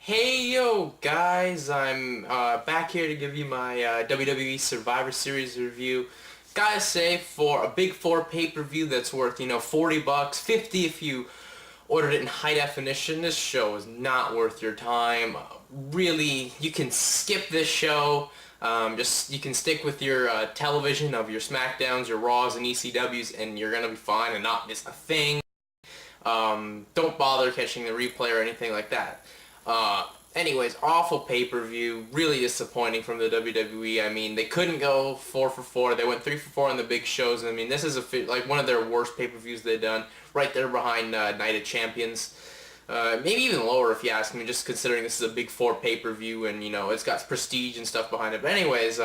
Hey yo guys, I'm back here to give you my WWE Survivor Series review. Gotta say, for a Big Four pay-per-view that's worth, $40, 50 if you ordered it in high definition, this show is not worth your time. Really, you can skip this show. You can stick with your television of your SmackDowns, your Raws, and ECWs, and you're gonna be fine and not miss a thing. Don't bother catching the replay or anything like that. Anyways, awful pay-per-view, really disappointing from the WWE. I mean, they couldn't go 4 for 4. They went 3 for 4 on the big shows. I mean, this is like one of their worst pay-per-views they've done, right there behind Night of Champions. Maybe even lower if you ask me, just considering this is a Big Four pay-per-view and, it's got prestige and stuff behind it. But anyways,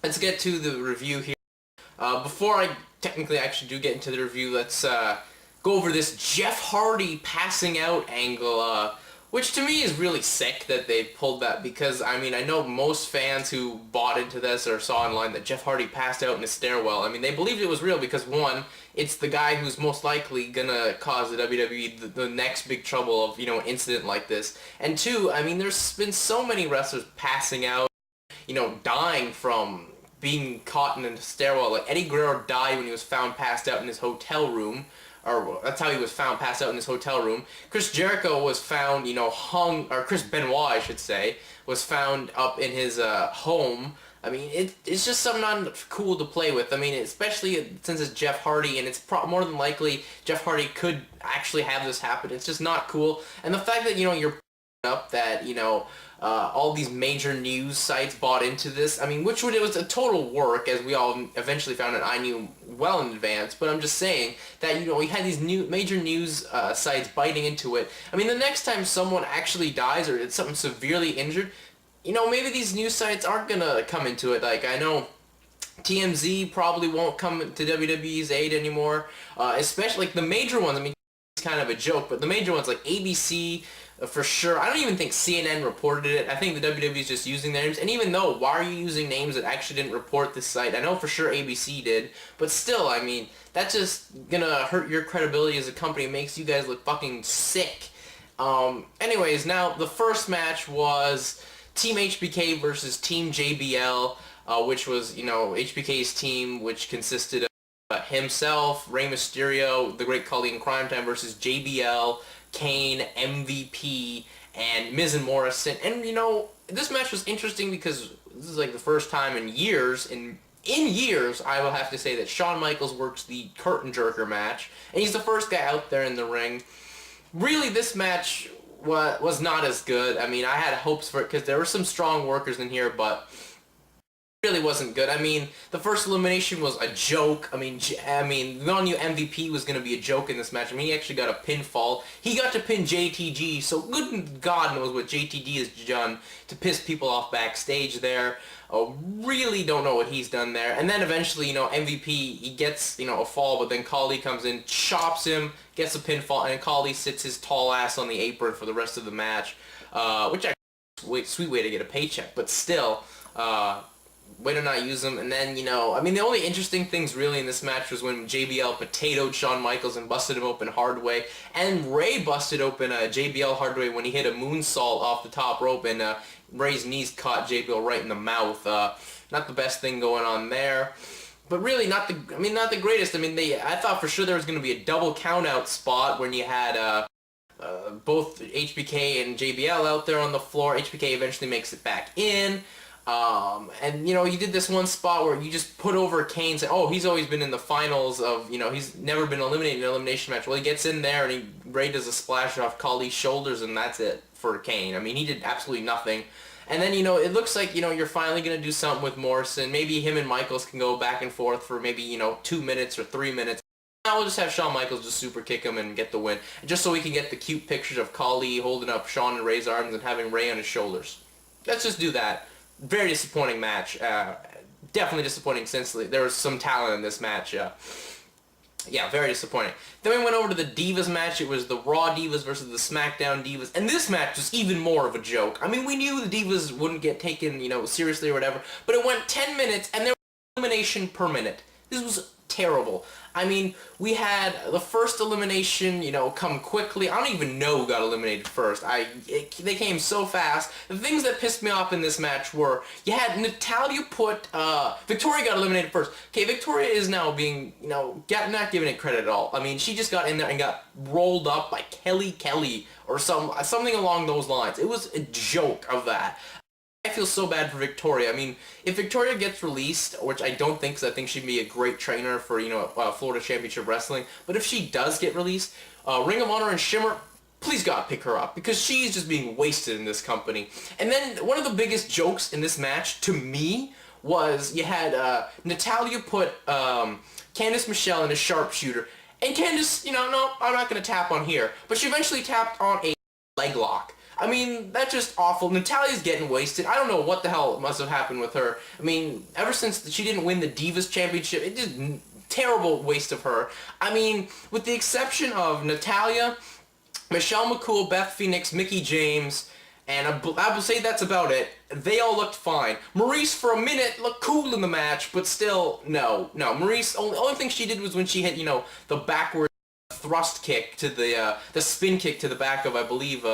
let's get to the review here. Before I technically actually do get into the review, let's go over this Jeff Hardy passing out angle, which to me is really sick that they pulled that, because, I mean, I know most fans who bought into this or saw online that Jeff Hardy passed out in a stairwell. I mean, they believed it was real because, one, it's the guy who's most likely gonna cause the WWE the next big trouble of, an incident like this. And two, I mean, there's been so many wrestlers passing out, dying from being caught in a stairwell. Like, Eddie Guerrero died when he was found passed out in his hotel room. Or that's how he was found passed out in his hotel room. Chris Jericho was found, hung, or Chris Benoit, I should say, was found up in his home. I mean, it's just something not cool to play with. I mean, especially since it's Jeff Hardy, and it's more than likely Jeff Hardy could actually have this happen. It's just not cool. And the fact that, you're up that, all these major news sites bought into this. I mean, it was a total work, as we all eventually found out. I knew well in advance, but I'm just saying that, we had these major news sites biting into it. I mean, the next time someone actually dies or it's something severely injured, maybe these news sites aren't gonna come into it. Like, I know TMZ probably won't come to WWE's aid anymore, especially, like, the major ones. I mean, it's kind of a joke, but the major ones like ABC, for sure. I don't even think CNN reported it. I think the WWE is just using their names. And even though, why are you using names that actually didn't report this site? I know for sure ABC did. But still, I mean, that's just gonna hurt your credibility as a company. It makes you guys look fucking sick. Anyways, now, the first match was Team HBK versus Team JBL, which was, HBK's team, which consisted of himself, Rey Mysterio, the Great Khali, and Cryme versus JBL, Kane, MVP, and Miz and Morrison. And, this match was interesting because this is like the first time in years, in years, I will have to say, that Shawn Michaels works the curtain jerker match, and he's the first guy out there in the ring. Really, this match was not as good. I mean, I had hopes for it because there were some strong workers in here, but really wasn't good. I mean, the first elimination was a joke. I mean, the all-new MVP was going to be a joke in this match. I mean, he actually got a pinfall. He got to pin JTG, so good God knows what JTG has done to piss people off backstage there. Really don't know what he's done there. And then eventually, MVP, he gets, a fall, but then Khali comes in, chops him, gets a pinfall, and Khali sits his tall ass on the apron for the rest of the match, which actually is a sweet way to get a paycheck, but still, way to not use them. And then, I mean, the only interesting things really in this match was when JBL potatoed Shawn Michaels and busted him open hard way. And Rey busted open JBL hard way when he hit a moonsault off the top rope, and Rey's knees caught JBL right in the mouth. Not the best thing going on there. But really, not the greatest. I mean, I thought for sure there was going to be a double count-out spot when you had both HBK and JBL out there on the floor. HBK eventually makes it back in. And, you did this one spot where you just put over Kane, saying, oh, he's always been in the finals of, he's never been eliminated in an elimination match. Well, he gets in there and Rey does a splash off Khali's shoulders, and that's it for Kane. I mean, he did absolutely nothing. And then, it looks like, you're finally going to do something with Morrison. Maybe him and Michaels can go back and forth for maybe, 2 minutes or 3 minutes. Now we'll just have Shawn Michaels just super kick him and get the win. Just so we can get the cute pictures of Khali holding up Shawn and Rey's arms and having Rey on his shoulders. Let's just do that. Very disappointing match. Definitely disappointing since there was some talent in this match. Yeah, very disappointing. Then we went over to the Divas match. It was the Raw Divas versus the SmackDown Divas. And this match was even more of a joke. I mean, we knew the Divas wouldn't get taken, seriously or whatever. But it went 10 minutes and there was elimination per minute. This was terrible. I mean, we had the first elimination, come quickly. I don't even know who got eliminated first. They came so fast. The things that pissed me off in this match were, you had Natalya Victoria got eliminated first. Okay, Victoria is now being, not giving it credit at all. I mean, she just got in there and got rolled up by Kelly or something along those lines. It was a joke of that. I feel so bad for Victoria. I mean, if Victoria gets released, which I don't think, because I think she'd be a great trainer for, Florida Championship Wrestling, but if she does get released, Ring of Honor and Shimmer, please God, pick her up, because she's just being wasted in this company. And then, one of the biggest jokes in this match, to me, was you had Natalya put Candice Michelle in a sharpshooter, and Candice, no, I'm not going to tap on here, but she eventually tapped on a leg lock. I mean, that's just awful. Natalya's getting wasted. I don't know what the hell must have happened with her. I mean, ever since she didn't win the Divas Championship, it just terrible waste of her. I mean, with the exception of Natalya, Michelle McCool, Beth Phoenix, Mickie James, and I will say that's about it. They all looked fine. Maryse, for a minute, looked cool in the match, but still, no. Maryse, only thing she did was when she hit, the backward thrust kick to the spin kick to the back of, I believe,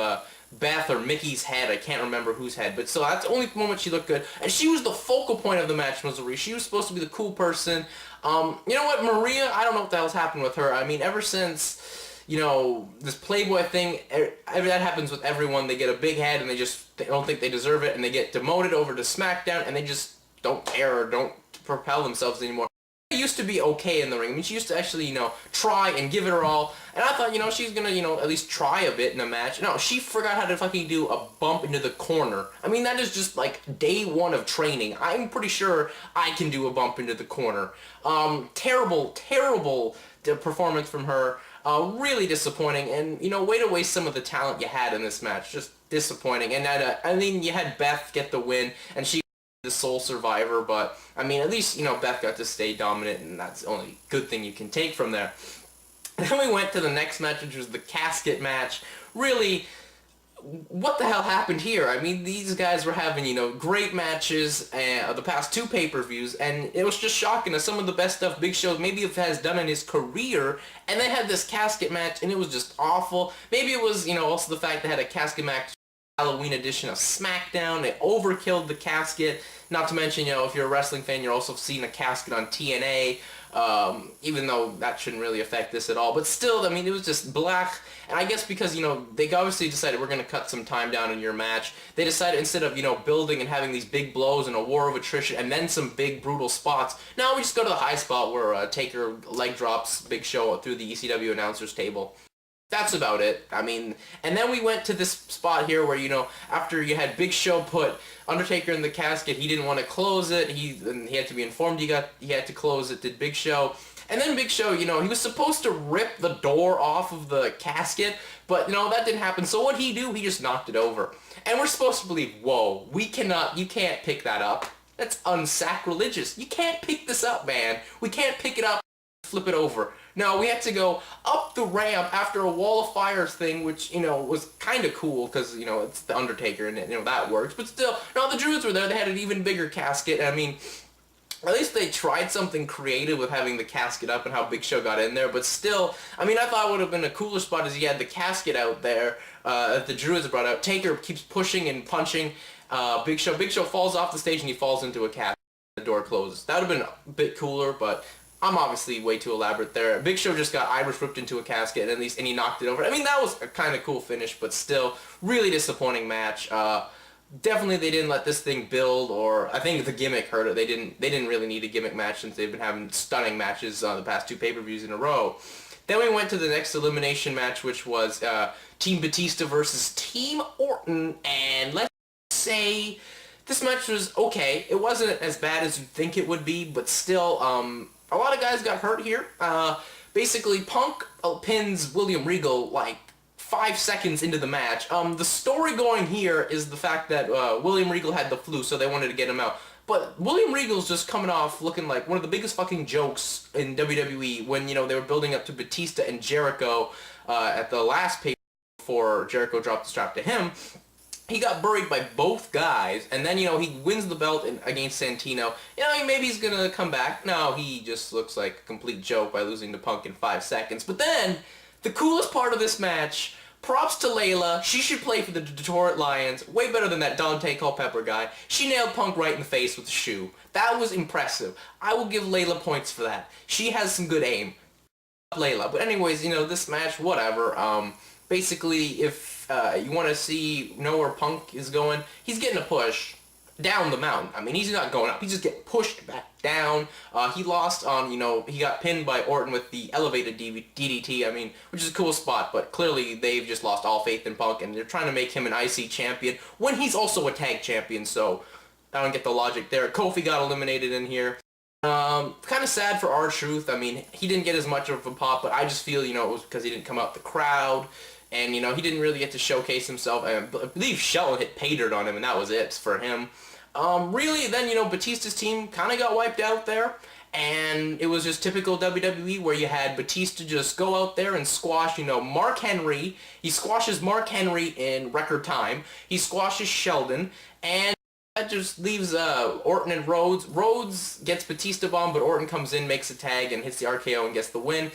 Beth or Mickey's head. I can't remember whose head, but so that's the only moment she looked good. And she was the focal point of the match, Maryse. She was supposed to be the cool person. You know what, Maria, I don't know what the hell's happened with her. I mean, ever since, this Playboy thing, that happens with everyone. They get a big head and they don't think they deserve it, and they get demoted over to SmackDown, and they just don't care or don't propel themselves anymore. She used to be okay in the ring. I mean, she used to actually, try and give it her all. And I thought, she's gonna, at least try a bit in a match. No, she forgot how to fucking do a bump into the corner. I mean, that is just, like, day one of training. I'm pretty sure I can do a bump into the corner. Terrible performance from her. Really disappointing. And, way to waste some of the talent you had in this match. Just disappointing. And, I mean, you had Beth get the win, and she the sole survivor, but I mean, at least Beth got to stay dominant, and that's the only good thing you can take from there. And then we went to the next match, which was the casket match. Really, what the hell happened here? I mean, these guys were having great matches the past two pay-per-views, and it was just shocking. Some of the best stuff Big Show maybe has done in his career, and they had this casket match, and it was just awful. Maybe it was also the fact they had a casket match Halloween edition of SmackDown. They overkilled the casket. Not to mention, if you're a wrestling fan, you're also seeing a casket on TNA, even though that shouldn't really affect this at all. But still, I mean, it was just black. And I guess because, they obviously decided we're going to cut some time down in your match, they decided instead of, building and having these big blows and a war of attrition and then some big brutal spots, now we just go to the high spot where Taker leg drops Big Show through the ECW announcers table. That's about it. I mean, and then we went to this spot here where, after you had Big Show put Undertaker in the casket, he didn't want to close it. He had to be informed he had to close it, did Big Show. And then Big Show, he was supposed to rip the door off of the casket, but, that didn't happen. So what'd he do? He just knocked it over. And we're supposed to believe, whoa, you can't pick that up. That's unsacrilegious. You can't pick this up, man. We can't pick it up and flip it over. No, we had to go up the ramp after a wall of fire thing, which, was kind of cool because, it's the Undertaker and, that works. But still, no, the Druids were there. They had an even bigger casket. I mean, at least they tried something creative with having the casket up and how Big Show got in there. But still, I mean, I thought it would have been a cooler spot as he had the casket out there that the Druids brought out. Taker keeps pushing and punching Big Show. Big Show falls off the stage and he falls into a casket. The door closes. That would have been a bit cooler, but I'm obviously way too elaborate there. Big Show just got Irish whipped into a casket and he knocked it over. I mean, that was a kind of cool finish, but still, really disappointing match. Definitely they didn't let this thing build, or I think the gimmick hurt it. They didn't really need a gimmick match since they've been having stunning matches the past two pay-per-views in a row. Then we went to the next elimination match, which was Team Batista versus Team Orton, and let's say this match was okay. It wasn't as bad as you'd think it would be, but still, a lot of guys got hurt here. Basically, Punk pins William Regal like 5 seconds into the match. The story going here is the fact that William Regal had the flu, so they wanted to get him out. But William Regal's just coming off looking like one of the biggest fucking jokes in WWE when, they were building up to Batista and Jericho at the last pay before Jericho dropped the strap to him. He got buried by both guys, and then, he wins the belt against Santino. Maybe he's going to come back. No, he just looks like a complete joke by losing to Punk in 5 seconds. But then, the coolest part of this match, props to Layla. She should play for the Detroit Lions. Way better than that Dante Culpepper guy. She nailed Punk right in the face with the shoe. That was impressive. I will give Layla points for that. She has some good aim. Layla. But anyways, this match, whatever. Basically, if you want to know where Punk is going, he's getting a push down the mountain. I mean, he's not going up. He's just getting pushed back down. He lost on, he got pinned by Orton with the elevated DDT, which is a cool spot, but clearly they've just lost all faith in Punk, and they're trying to make him an IC champion when he's also a tag champion, so I don't get the logic there. Kofi got eliminated in here. Kind of sad for R-Truth. He didn't get as much of a pop, but I just feel, it was because he didn't come out the crowd. And, he didn't really get to showcase himself. I believe Shelton hit pay dirt on him, and that was it for him. Really, then, Batista's team kind of got wiped out there. And it was just typical WWE where you had Batista just go out there and squash, Mark Henry. He squashes Mark Henry in record time. He squashes Sheldon. And that just leaves Orton and Rhodes. Rhodes gets Batista bomb, but Orton comes in, makes a tag, and hits the RKO and gets the win.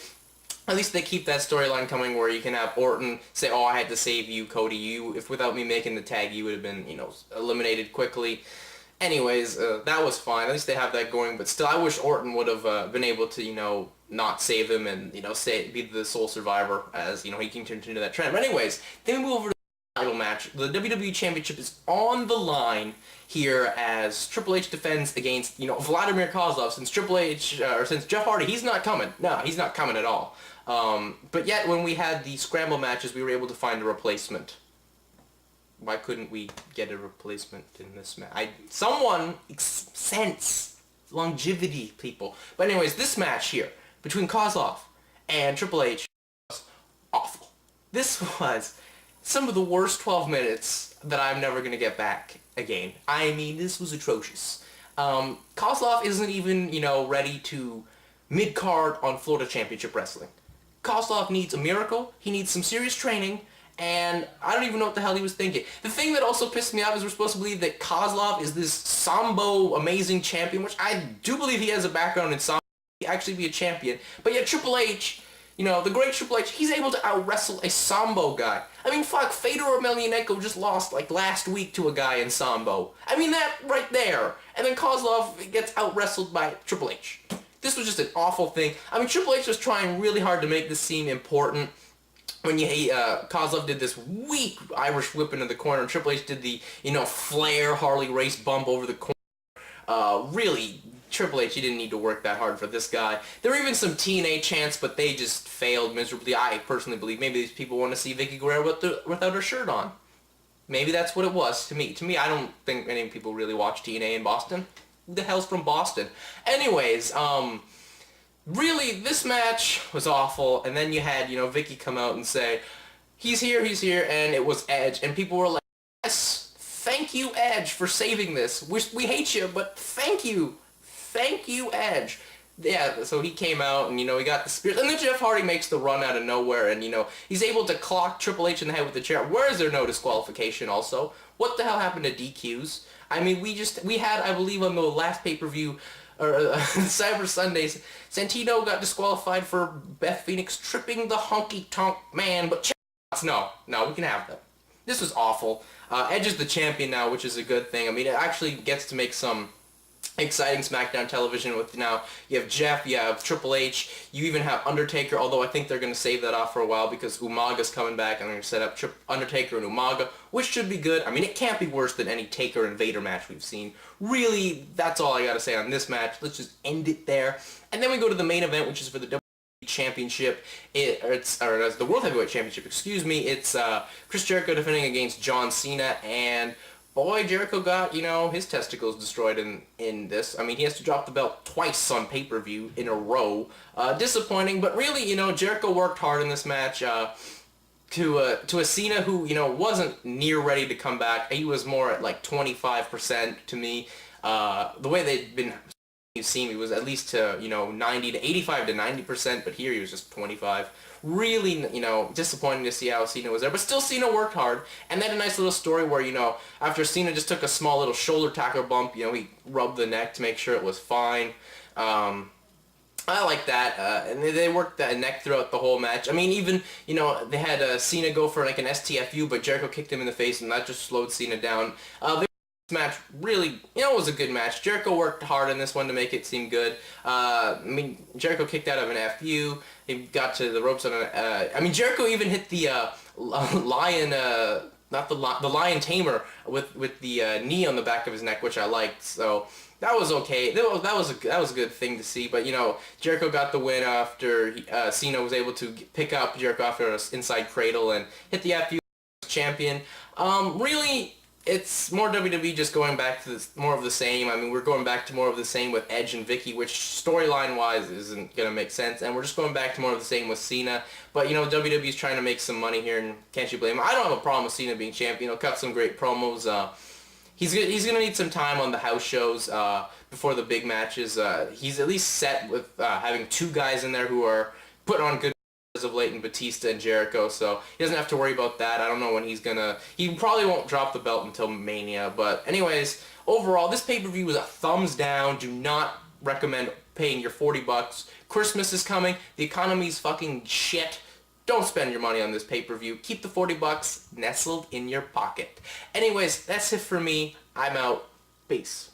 At least they keep that storyline coming where you can have Orton say, oh, I had to save you, Cody. If without me making the tag, you would have been, eliminated quickly. Anyways, that was fine. At least they have that going. But still, I wish Orton would have been able to, not save him and, be the sole survivor as, he continued into that trend. But anyways, then we move over to the title match. The WWE Championship is on the line here as Triple H defends against, Vladimir Kozlov. Since since Jeff Hardy, he's not coming. No, he's not coming at all. But yet, when we had the scramble matches, we were able to find a replacement. Why couldn't we get a replacement in this match? Someone sense longevity, people. But anyways, this match here between Kozlov and Triple H was awful. This was some of the worst 12 minutes that I'm never going to get back again. This was atrocious. Kozlov isn't even, ready to mid-card on Florida Championship Wrestling. Kozlov needs a miracle, he needs some serious training, and I don't even know what the hell he was thinking. The thing that also pissed me off is we're supposed to believe that Kozlov is this Sambo amazing champion, which I do believe he has a background in Sambo, he actually be a champion, but yet Triple H, the great Triple H, he's able to out-wrestle a Sambo guy. Fuck, Fedor Emelianenko just lost, last week to a guy in Sambo. That right there. And then Kozlov gets out-wrestled by Triple H. This was just an awful thing. Triple H was trying really hard to make this seem important. When Kozlov did this weak Irish whip into the corner, and Triple H did the, Flair Harley Race bump over the corner. Really, Triple H, he didn't need to work that hard for this guy. There were even some TNA chants, but they just failed miserably. I personally believe maybe these people want to see Vickie Guerrero without her shirt on. Maybe that's what it was to me. To me, I don't think any people really watch TNA in Boston. Who the hell's from Boston? Anyways, really, this match was awful, and then you had, Vickie come out and say, he's here, and it was Edge, and people were like, yes, thank you, Edge, for saving this. We hate you, but thank you. Thank you, Edge. Yeah, so he came out, and, he got the spear, and then Jeff Hardy makes the run out of nowhere, and, he's able to clock Triple H in the head with the chair. Where is there no disqualification also? What the hell happened to DQs? We had, I believe, on the last pay-per-view, or Cyber Sundays, Santino got disqualified for Beth Phoenix tripping the honky-tonk man, but no, we can have that. This was awful. Edge is the champion now, which is a good thing. It actually gets to make some exciting SmackDown television with now you have Jeff, you have Triple H, you even have Undertaker, although I think they're going to save that off for a while because Umaga's coming back and they're going to set up Undertaker and Umaga, which should be good. It can't be worse than any Taker and Vader match we've seen. Really, that's all I got to say on this match. Let's just end it there. And then we go to the main event, which is for the WWE Championship. It's the World Heavyweight Championship, excuse me. It's Chris Jericho defending against John Cena, and boy, Jericho got, his testicles destroyed in this. He has to drop the belt twice on pay-per-view in a row. Disappointing, but really, Jericho worked hard in this match to a Cena who, wasn't near ready to come back. He was more at 25% to me. The way they'd been you've seen, he was at least to, 90 to 85 to 90%, but here he was just 25. Really, disappointing to see how Cena was there, but still Cena worked hard, and then a nice little story where, after Cena just took a small little shoulder tackle bump, he rubbed the neck to make sure it was fine. I like that, and they worked that neck throughout the whole match. I mean, even, they had Cena go for like an STFU, but Jericho kicked him in the face, and that just slowed Cena down. This match really, was a good match. Jericho worked hard in this one to make it seem good. I mean, Jericho kicked out of an FU. He got to the ropes on Jericho even hit the lion, not the lion tamer with the knee on the back of his neck, which I liked. So that was okay. That was a good thing to see. But Jericho got the win after Cena was able to pick up Jericho after an inside cradle and hit the FU champion. Really, it's more WWE just going back to more of the same. I mean, we're going back to more of the same with Edge and Vicky, which storyline-wise isn't going to make sense. And we're just going back to more of the same with Cena. But, WWE's trying to make some money here, and can't you blame him? I don't have a problem with Cena being champion. Cut some great promos. He's gonna need some time on the house shows before the big matches. He's at least set with having two guys in there who are putting on good as of late in Batista and Jericho, so he doesn't have to worry about that. I don't know when he's gonna... He probably won't drop the belt until Mania, but anyways, overall, this pay-per-view was a thumbs down. Do not recommend paying your $40. Christmas is coming. The economy's fucking shit. Don't spend your money on this pay-per-view. Keep the $40 nestled in your pocket. Anyways, that's it for me. I'm out. Peace.